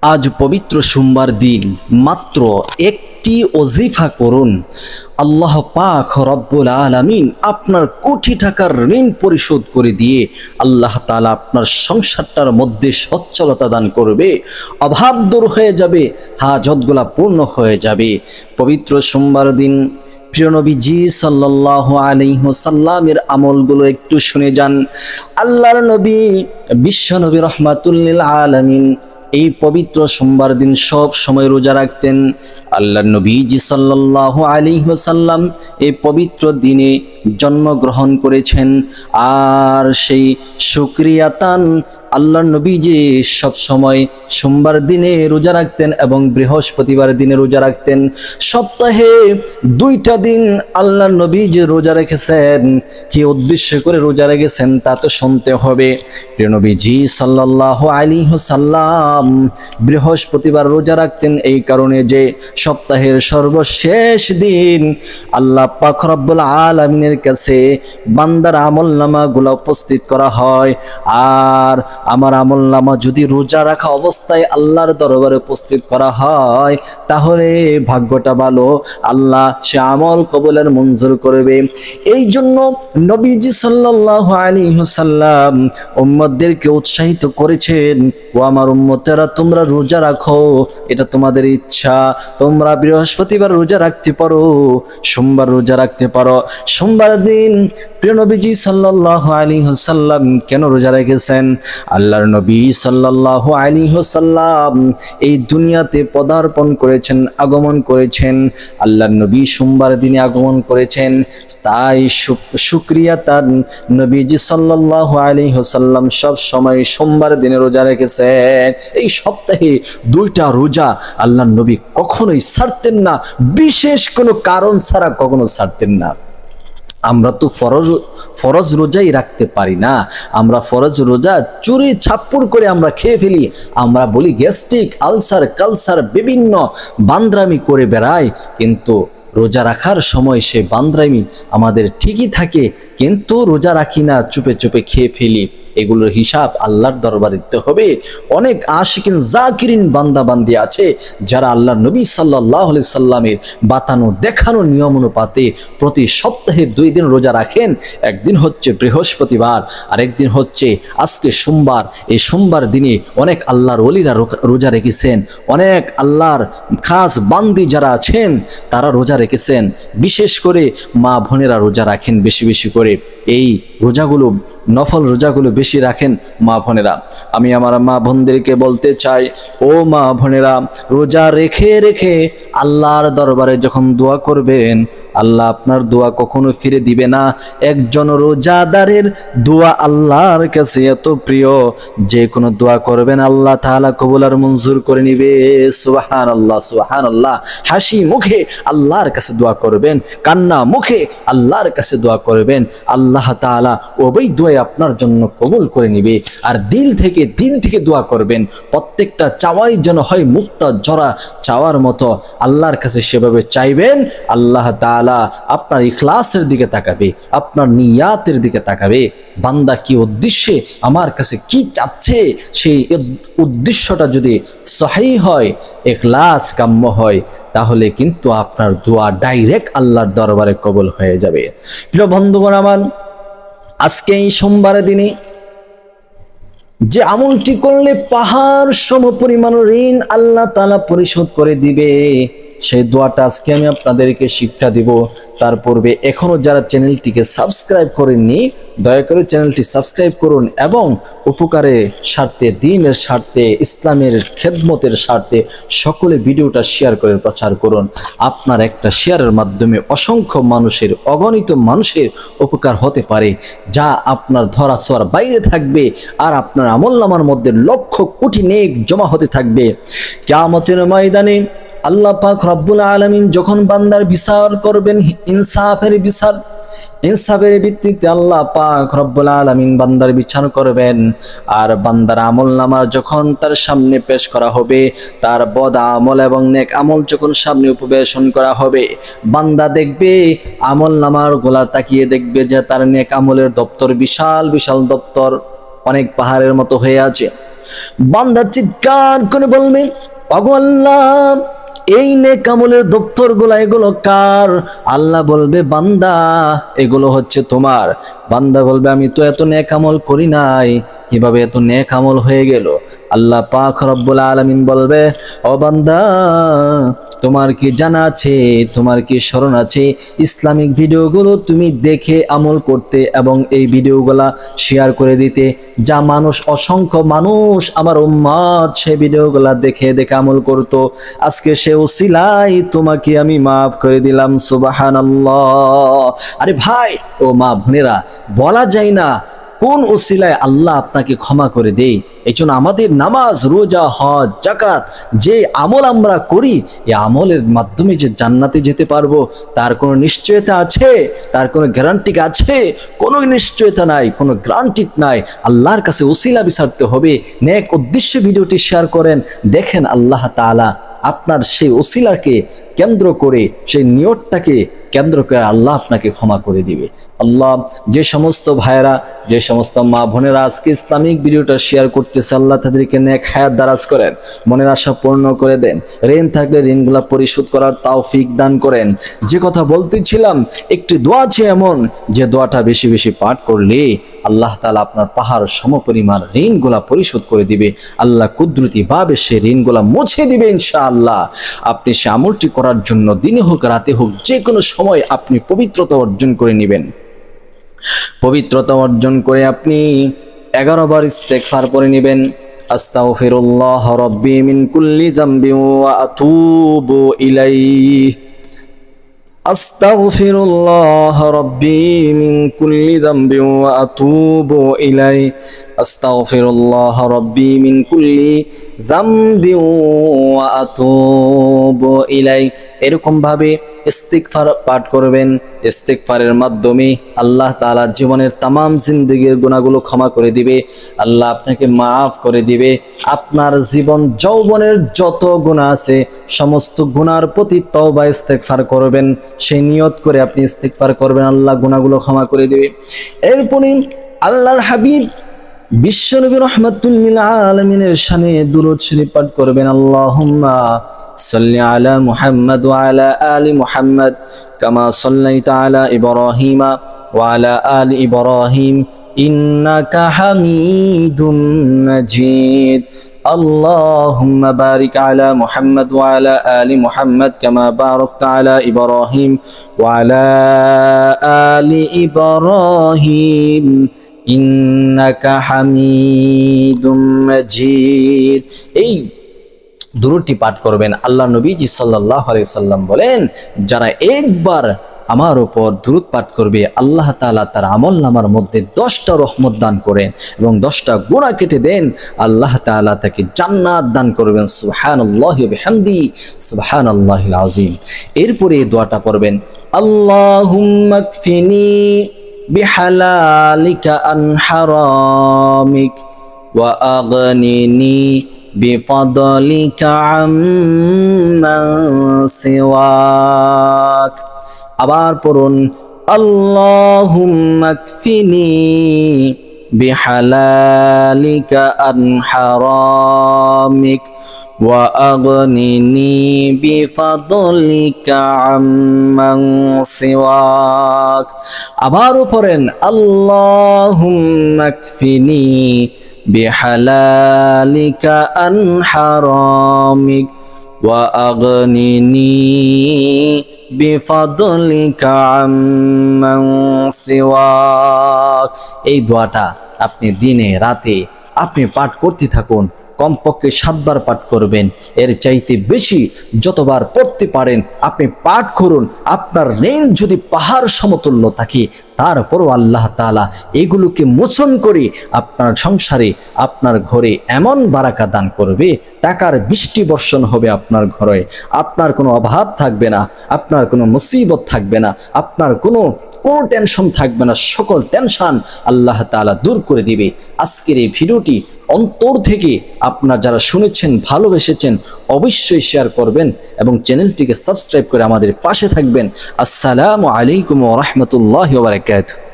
আজ পবিত্র সোমবার দিন মাত্র একটি ওজিফা করুন। আল্লাহ পাক রব্বুল আলামিন আপনার কোটি টাকার ঋণ পরিশোধ করে দিয়ে আল্লাহ তাআলা আপনার সংসারটার মধ্যে সচ্ছলতা দান করবে, অভাব দূর হয়ে যাবে, হাজতগুলা পূর্ণ হয়ে যাবে। পবিত্র সোমবার দিন প্রিয় নবীজি সাল্লাল্লাহু আলাইহি ওয়াসাল্লামের আমলগুলো একটু শুনে যান। আল্লাহর নবী বিশ্ব নবী রাহমাতুল লিল আলামিন এই পবিত্র সোমবার দিন সব সময় রোজা রাখতেন। আল্লাহর নবীজি সাল্লাল্লাহু আলাইহি ওয়াসাল্লাম এই পবিত্র দিনে জন্মগ্রহণ করেছেন, আর সেই শুকরিয়াতান আল্লাহর নবীজি সব সময় সোমবার দিনে রোজা রাখতেন এবং বৃহস্পতিবার দিনে রোজা রাখতেন। সপ্তাহে 2টা দিন আল্লাহর নবীজি রোজা রেখেছেন। কি উদ্দেশ্য করে রোজা রেখেছেন তা তো শুনতে হবে। প্রিয় নবীজি সাল্লাল্লাহু আলাইহি ওয়াসাল্লাম বৃহস্পতিবার রোজা রাখতেন এই কারণে যে সপ্তাহের সর্বশেষ দিন আল্লাহ পাক রব্বুল আলামিনের কাছে বান্দার আমলনামাগুলো উপস্থিত করা হয়। আর আমার আমলনামা যদি রোজা রাখা অবস্থায় আল্লাহর দরবারে উপস্থিত করা হয় তাহলে ভাগ্যটা ভালো, আল্লাহ সে আমল কবুলের মঞ্জুর করবে। এই জন্য নবীজি সাল্লাল্লাহু আলাইহি ওয়াসাল্লাম উম্মতদেরকে উৎসাহিত করেছেন, ও আমার উম্মতেরা তোমরা রোজা রাখো, এটা তোমাদের ইচ্ছা, তোমরা বৃহস্পতিবার রোজা রাখতে পারো, সোমবার রোজা রাখতে পারো। সোমবার দিন প্রিয় নবীজি সাল্লাল্লাহু আলাইহি ওয়াসাল্লাম কেন রোজা রেখেছেন? আল্লাহর নবী সাল্লাল্লাহু আলাইহি ওয়াসাল্লাম এই দুনিয়াতে পদার্পণ করেছেন, আগমন করেছেন। আল্লাহর নবী সোমবার দিনে আগমন করেছেন, তাই শুকরিয়া তার নবীজি সাল্লাল্লাহু আলাইহি ওয়াসাল্লাম সব সময় সোমবার দিনে রোজা রেখেছেন। এই সপ্তাহে 2টা রোজা আল্লাহর নবী কখনোই ছাড়তেন না, বিশেষ কোনো কারণ ছাড়া কখনো ছাড়তেন না। আমরা তো ফরজ রোজাই রাখতে পারি না, আমরা ফরজ রোজা চুরি ছাপ্পুর করে আমরা খেয়ে ফেলি। আমরা বলি গ্যাস্ট্রিক, আলসার, কালসার বিভিন্ন বান্দ্রামি করে বেড়াই, কিন্তু রোজা রাখার সময় সে বান্দ্রামি আমাদের ঠিকই থাকে, কিন্তু রোজা রাখি না, চুপে চুপে খেয়ে ফেলি। এগুলোর হিসাব আল্লাহর দরবারে দিতে হবে। অনেক আশিকিন জাকিরিন বান্দা বান্দি আছে যারা আল্লাহর নবী সাল্লাল্লাহু আলাইহি সাল্লামের বাতানো দেখানো নিয়ম অনুপাতে প্রতি সপ্তাহে 2 দিন রোজা রাখেন। একদিন হচ্ছে বৃহস্পতিবার, আরেকদিন হচ্ছে আজকে সোমবার। এই সোমবার দিনে অনেক আল্লাহর ওলিরা রোজা রেখেছেন, অনেক আল্লাহর খাস বান্দি যারা আছেন তারা রোজা রেখেছেন। বিশেষ করে মা বোনেরা রোজা রাখেন বেশি বেশি করে। এই রোজাগুলো, নফল রোজাগুলো বেশি রাখেন মা বোনেরা। আমি আমার মা বোনদেরকে বলতে চাই, ও মা বোনেরা, রোজা রেখে রেখে আল্লাহর দরবারে যখন দোয়া করবেন, আল্লাহ আপনার দোয়া কখনো ফিরে দিবে না। একজন রোজাদারের দোয়া আল্লাহর কাছে এত প্রিয়, যে কোনো দোয়া করবেন আল্লাহ তাআলা কবুল আর মঞ্জুর করে নিবে। সুবহানাল্লাহ, সুবহানাল্লাহ। হাসি মুখে আল্লাহর কাছে দোয়া করবেন, কান্না মুখে আল্লাহর কাছে দোয়া করবেন, আল্লাহ তাআলা ওই দোয়া আপনার জন্য কবুল করে নিবে। আর দিল থেকে দোয়া করবেন, প্রত্যেকটা চাওয়াই যেন হয় মুক্তা জরা চাওয়ার মতো আল্লাহর কাছে সেভাবে চাইবেন। আল্লাহ তাআলা আপনার ইখলাসের দিকে তাকাবে, আপনার নিয়াতের দিকে তাকাবে। বান্দা কি উদ্দেশ্যে আমার কাছে কি চাচ্ছে, সেই উদ্দেশ্যটা যদি সহিহ হয়, ইখলাস কাম্য হয়, তাহলে কিন্তু আপনার দোয়া ডাইরেক্ট আল্লাহর দরবারে কবুল হয়ে যাবে। প্রিয় বন্ধুগণ আমার, আজকে এই সোমবারের দিনে যে আমলটি করলে পাহাড় সম পরিমাণ ঋণ আল্লাহ তাআলা পরিশোধ করে দিবে, সেই দোয়াটা আজকে আমি আপনাদেরকে শিক্ষা দিব। তার পূর্বে এখনো যারা চ্যানেলটিকে সাবস্ক্রাইব করেননি, দয়া করে চ্যানেলটি সাবস্ক্রাইব করুন এবং উপকারের স্বার্থে, দ্বীনের স্বার্থে, ইসলামের খেদমতের স্বার্থে সকলে ভিডিওটা শেয়ার করে প্রচার করুন। আপনার একটা শেয়ারের মাধ্যমে অসংখ্য মানুষের, অগণিত মানুষের উপকার হতে পারে, যা আপনার ধরা ছোঁয়ার বাইরে থাকবে, আর আপনার আমলনামার মধ্যে লক্ষ কোটি নেক জমা হতে থাকবে। কিয়ামতের ময়দানে আল্লাহ পাক রব্বুল আলামিন যখন বান্দার বিচার করবেন, ইনসাফের ভিত্তিতে আল্লাহ পাক রব্বুল আলামিন বান্দার বিচার করবেন। আর বান্দার আমলনামা যখন তার সামনে পেশ করা হবে, তার বদ আমল এবং নেক আমল যখন সামনে উপবেশন করা হবে, বান্দা দেখবে আমলনামার গোলা তাকিয়ে দেখবে যে তার নেক আমলের দপ্তর বিশাল বিশাল দপ্তর, অনেক পাহাড়ের মতো হয়ে আছে। বান্দা চিৎকার করে বলবে, ওগো আল্লাহ, এই নেক আমলের দপ্তরগুলো এগুলো কার? আল্লাহ বলবে, বান্দা এগুলো হচ্ছে তোমার। বান্দা বলবে, আমি তো এত নেক আমল করি নাই, কিভাবে এত নেক আমল হয়ে গেল? আল্লাহ পাক রব্বুল আলামিন বলবে, ও বান্দা, তোমার কি জানা আছে, তোমার কি স্মরণ আছে, ইসলামিক ভিডিওগুলো তুমি দেখে আমল করতে এবং এই ভিডিওগুলা শেয়ার করে দিতে, যা মানুষ, অসংখ্য মানুষ আমার উম্মত সেই ভিডিওগুলা দেখে দেখে আমল করত, আজকে সে উসিলাই তোমাকে আমি মাফ করে দিলাম। সুবহানাল্লাহ। আরে ভাই ও মা বোনেরা, বলা যায় না কোন উসিলায় আল্লাহ আপনাকে ক্ষমা করে দেয়। এই জন্য আমাদের নামাজ, রোজা, হজ, যাকাত যে আমল আমরা করি, এই আমলের মাধ্যমে যে জান্নাতে যেতে পারবো তার কোনো নিশ্চয়তা আছে? তার কোনো গ্যারান্টি আছে? কোনো নিশ্চয়তা নাই, কোনো গ্যারান্টি নাই। আল্লাহর কাছে উসিলা বিচারতে হবে। নেক উদ্দেশ্যে ভিডিওটি শেয়ার করেন, দেখেন আল্লাহ তাআলা আপনার সেই উসিলাকে কেন্দ্র করে, সেই নিয়তটাকে কেন্দ্র করে আল্লাহ আপনাকে ক্ষমা করে দিবে। আল্লাহ, যে সমস্ত ভাইয়েরা, যে সমস্ত মা বোনেরা আজকে ইসলামিক ভিডিওটা শেয়ার করতেছে, আল্লাহ তাদেরকে নেক হায়াত দারাজ করেন, মনের আশা পূর্ণ করে দেন, ঋণ থাকলে ঋণগুলা পরিশোধ করার তৌফিক দান করেন। যে কথা বলতেছিলাম, একটি দোয়া আছে এমন, যে দোয়াটা বেশি বেশি পাঠ করলে আল্লাহ তাআলা আপনার পাহাড় সমপরিমাণ ঋণগুলা পরিশোধ করে দিবে। আল্লাহ কুদরতি ভাবে সে ঋণগুলা মুছে দিবে ইনশাআল্লাহ। আপনি সে আমলটি করার জন্য দিনে হোক রাতে হোক যে কোনো সময় আপনি পবিত্রতা অর্জন করে নেবেন। পবিত্রতা অর্জন করে আপনি 11 বার ইস্তেগফার পড়ে নেবেন। আস্তাগফিরুল্লাহ রাব্বি মিন কুল্লি যামবি ওয়া আতুবু ইলাইহি। আস্তাগফিরুল্লাহ রাব্বি মিন কুল্লি যামবি ওয়া আতুবু ইলাইহি। আস্তাগফিরুল্লাহ রাব্বি মিন কুল্লি যামবি ওয়া আতুবু ইলাইহি। এরকম ভাবে ইস্তিগফার পাঠ করবেন। ইস্তিগফারের মাধ্যমে আল্লাহ তাআলা জীবনের তামাম জিন্দেগির গুনাহগুলো ক্ষমা করে দিবে। আল্লাহ আপনাকে মাফ করে দিবে। আপনার জীবন যৌবনের যত গুনাহ আছে সমস্ত গুনার প্রতি তওবা ইস্তিগফার করবেন। সেই নিয়ত করে আপনি ইস্তিগফার করবেন, আল্লাহ গুনাহগুলো ক্ষমা করে দিবে। এরপরে আল্লাহর হাবিব বিশ্বনবী রাহমাতুল লিল আলামিনের শানে দুরূদ শরীফ পাঠ করবেন। আল্লাহুম্মা সাল্লি আলা মুহাম্মদ ওয়া আলা আলি মুহাম্মদ কামা সাল্লাইতা আলা ইব্রাহিমা ওয়া আলা আলি ইব্রাহিম ইন্নাকা হামিদুম মাজিদ। আল্লাহুম্মা বারিক আলা মুহাম্মদ ওয়া আলা আলি মুহাম্মদ কামা বারাকতা আলা ইব্রাহিম ওয়া আলা আলি ইব্রাহিম ইন্নাকা হামিদুম মাজিদ। এই দুরূদটি পাঠ করবেন। আল্লাহ নবীজি সাল্লাল্লাহু আলাইহি সাল্লাম বলেন, যারা একবার আমার উপর দুরূদ পাঠ করবে আল্লাহ তাআলা তার আমলনামার মধ্যে 10টা রহমত দান করেন এবং 10টা গুনাহ কেটে দেন। আল্লাহ তাআলা তাকে জান্নাত দান করবেন। সুবহানাল্লাহি ওয়া বিহামদি, সুবহানাল্লাহিল আযীম। এরপরে এই দোয়াটা পড়বেন, আল্লাহুম্মা কফিনি বিহালালিকা আন হারামিক ওয়া আগনিনি বিফাদলিকা আম্মান সিওয়াক। আবার পড়ুন, আল্লাহুম্মা কফিনি বিহালালিকা আন হারামিক ওয়া আগনিনি বিফাদলিকা আম্মান সিওয়াক। আবারও পড়েন, আল্লাহুম্মা কফিনি বিহালালিকা আন হারামিক ওয়া আগনিনি বিফাদলিকা আম্মান সিওয়াক। এই দোয়াটা আপনি দিনে রাতে আপনি পাঠ করতে থাকুন। কমপক্ষে 7 বার পাঠ করবেন। এর চাইতে বেশি যতবার পড়তে পারেন আপনি পাঠ করুন। আপনার ঋণ যদি পাহাড় সমতুল্য থাকে তারপরও আল্লাহ তাআলা এগুলোকে মোচন করে আপনার সংসারে, আপনার ঘরে এমন বারাকা দান করবে, টাকার বৃষ্টি বর্ষণ হবে আপনার ঘরে। আপনার কোনো অভাব থাকবে না, আপনার কোনো মুসিবত থাকবে না, আপনার কোনো টেনশন থাকবে না। সকল টেনশন আল্লাহ তাআলা দূর করে দিবে। আজকের এই ভিডিওটি অন্তর থেকে আপনারা যারা শুনেছেন, ভালোবেসেছেন, অবশ্যই শেয়ার করবেন এবং চ্যানেলটিকে সাবস্ক্রাইব করে আমাদের পাশে থাকবেন। আসসালামু আলাইকুম ওয়া রাহমাতুল্লাহি ওয়া বারাকাতুহু।